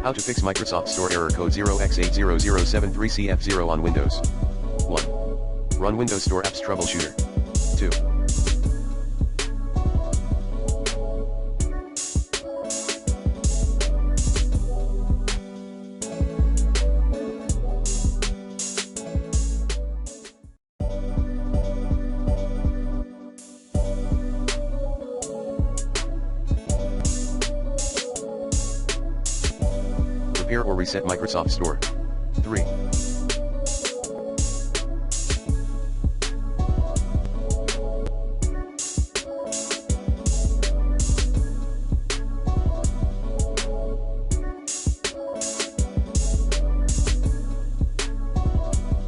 How to fix Microsoft Store error code 0x80073Cf0 on Windows. 1. Run Windows Store apps troubleshooter. 2. Repair or reset Microsoft Store. 3.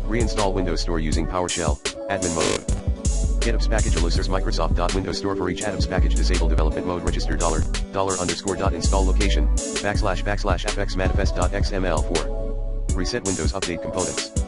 Reinstall Windows Store using PowerShell, admin mode. GitOps package listers Microsoft.Windows Store for each ADOPS package disable development mode register $_install location \\fxmanifest.xml4. Reset Windows update components.